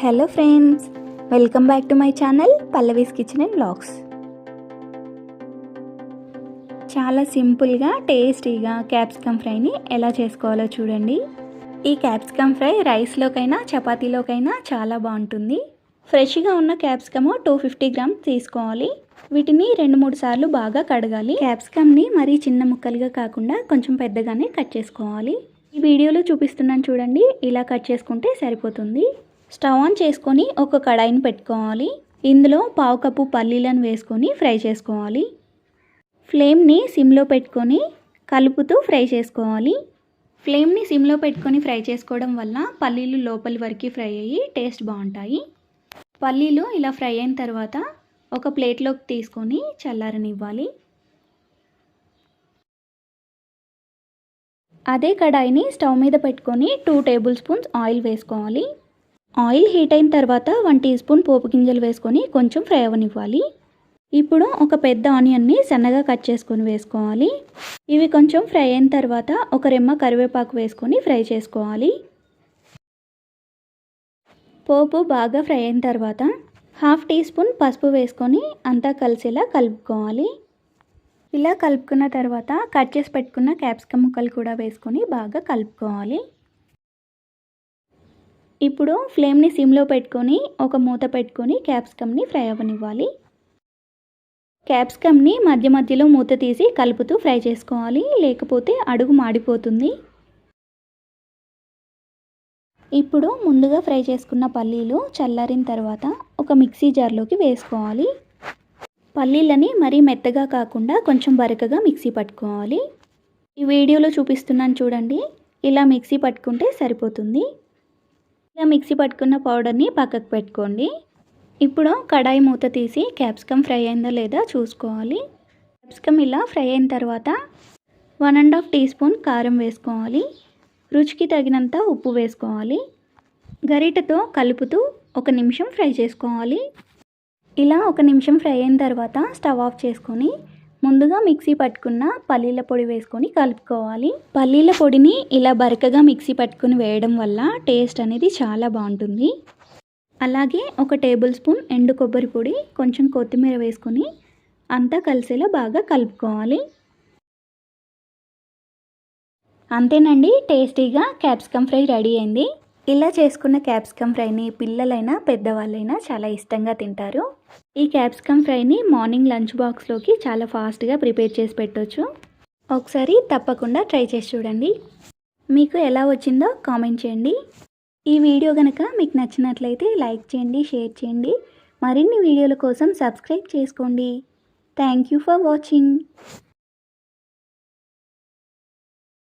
Hello friends, welcome back to my channel Pallavi's kitchen and vlogs. చాలా సింపుల్గా టేస్టీగా capsicum ఫ్రైని ఎలా చేసుకోవాలో చూడండి. ఈ క్యాప్సికమ్ ఫ్రై రైస్లోకైనా చపాతీలోకైనా చాలా బాగుంటుంది. ఫ్రెష్గా ఉన్న క్యాప్సికమ్ 250 గ్రామ్స్ తీసుకోవాలి. వీటిని 2-3 సార్లు బాగా కడగాలి. క్యాప్సికమ్ని మరీ చిన్న ముక్కలుగా కాకుండా కొంచెం పెద్దగానే కట్ చేసుకోవాలి. ఈ వీడియోలో చూపిస్తున్నాను చూడండి, ఇలా కట్ చేసుకుంటే సరిపోతుంది. స్టవ్ ఆన్ చేసుకొని ఒక కడాయిని పెట్టుకోవాలి. ఇందులో 1/2 కప్పు పల్లీలను వేసుకొని ఫ్రై చేసుకోవాలి. ఫ్లేమ్ని సిమ్లో పెట్టుకొని కలుపుతూ ఫ్రై చేసుకోవాలి. ఫ్లేమ్ని సిమ్లో పెట్టుకొని ఫ్రై చేసుకోవడం వల్ల పల్లీలు లోపలి వరకు ఫ్రై అయ్యి టేస్ట్ బాగుంటాయి. పల్లీలు ఇలా ఫ్రై అయిన తర్వాత ఒక ప్లేట్లోకి తీసుకొని చల్లారనివ్వాలి. అదే కడాయిని స్టవ్ మీద పెట్టుకొని 2 టేబుల్ స్పూన్స్ ఆయిల్ వేసుకోవాలి. ఆయిల్ హీట్ అయిన తర్వాత 1 టీ స్పూన్ పోపు గింజలు వేసుకొని కొంచెం ఫ్రై అవ్వనివ్వాలి. ఇప్పుడు ఒక పెద్ద ఆనియన్ని సన్నగా కట్ చేసుకొని వేసుకోవాలి. ఇవి కొంచెం ఫ్రై అయిన తర్వాత ఒక రెమ్మ కరివేపాకు వేసుకొని ఫ్రై చేసుకోవాలి. పోపు బాగా ఫ్రై అయిన తర్వాత 1/2 టీ స్పూన్ పసుపు వేసుకొని అంతా కలిసేలా కలుపుకోవాలి. ఇలా కలుపుకున్న తర్వాత కట్ చేసి పెట్టుకున్న క్యాప్సికమ్ ముక్కలు కూడా వేసుకొని బాగా కలుపుకోవాలి. ఇప్పుడు ఫ్లేమ్ని సిమ్లో పెట్టుకొని ఒక మూత పెట్టుకొని క్యాప్సికమ్ని ఫ్రై అవ్వనివ్వాలి. క్యాప్సికమ్ని మధ్య మధ్యలో మూత తీసి కలుపుతూ ఫ్రై చేసుకోవాలి, లేకపోతే అడుగు మాడిపోతుంది. ఇప్పుడు ముందుగా ఫ్రై చేసుకున్న పల్లీలు చల్లారిన తర్వాత ఒక మిక్సీ జార్లోకి వేసుకోవాలి. పల్లీలని మరీ మెత్తగా కాకుండా కొంచెం బరకగా మిక్సీ పట్టుకోవాలి. ఈ వీడియోలో చూపిస్తున్నాను చూడండి, ఇలా మిక్సీ పట్టుకుంటే సరిపోతుంది. ఇలా మిక్సీ పట్టుకున్న పౌడర్ని పక్కకు పెట్టుకోండి. ఇప్పుడు కడాయి మూత తీసి క్యాప్సికమ్ ఫ్రై అయిందా లేదా చూసుకోవాలి. క్యాప్సికమ్ ఇలా ఫ్రై అయిన తర్వాత 1.5 టీ స్పూన్ కారం వేసుకోవాలి. రుచికి తగినంత ఉప్పు వేసుకోవాలి. గరిటెతో కలుపుతూ 1 నిమిషం ఫ్రై చేసుకోవాలి. ఇలా 1 నిమిషం ఫ్రై అయిన తర్వాత స్టవ్ ఆఫ్ చేసుకొని ముందుగా మిక్సీ పట్టుకున్న పల్లీల పొడి వేసుకొని కలుపుకోవాలి. పల్లీల పొడిని ఇలా బరకగా మిక్సీ పట్టుకుని వేయడం వల్ల టేస్ట్ అనేది చాలా బాగుంటుంది. అలాగే 1 టేబుల్ స్పూన్ ఎండు కొబ్బరి పొడి, కొంచెం కొత్తిమీర వేసుకొని అంతా కలిసేలా బాగా కలుపుకోవాలి. అంతేనండి, టేస్టీగా క్యాప్సికమ్ ఫ్రై రెడీ అయింది. ఇలా చేసుకున్న క్యాప్సికమ్ ఫ్రైని పిల్లలైనా పెద్దవాళ్ళైనా చాలా ఇష్టంగా తింటారు. ఈ క్యాప్సికమ్ ఫ్రైని మార్నింగ్ లంచ్ బాక్స్లోకి చాలా ఫాస్ట్గా ప్రిపేర్ చేసి పెట్టవచ్చు. ఒకసారి తప్పకుండా ట్రై చేసి చూడండి. మీకు ఎలా వచ్చిందో కామెంట్ చేయండి. ఈ వీడియో కనుక మీకు నచ్చినట్లయితే లైక్ చేయండి, షేర్ చేయండి. మరిన్ని వీడియోల కోసం సబ్స్క్రైబ్ చేసుకోండి. Thank you for watching.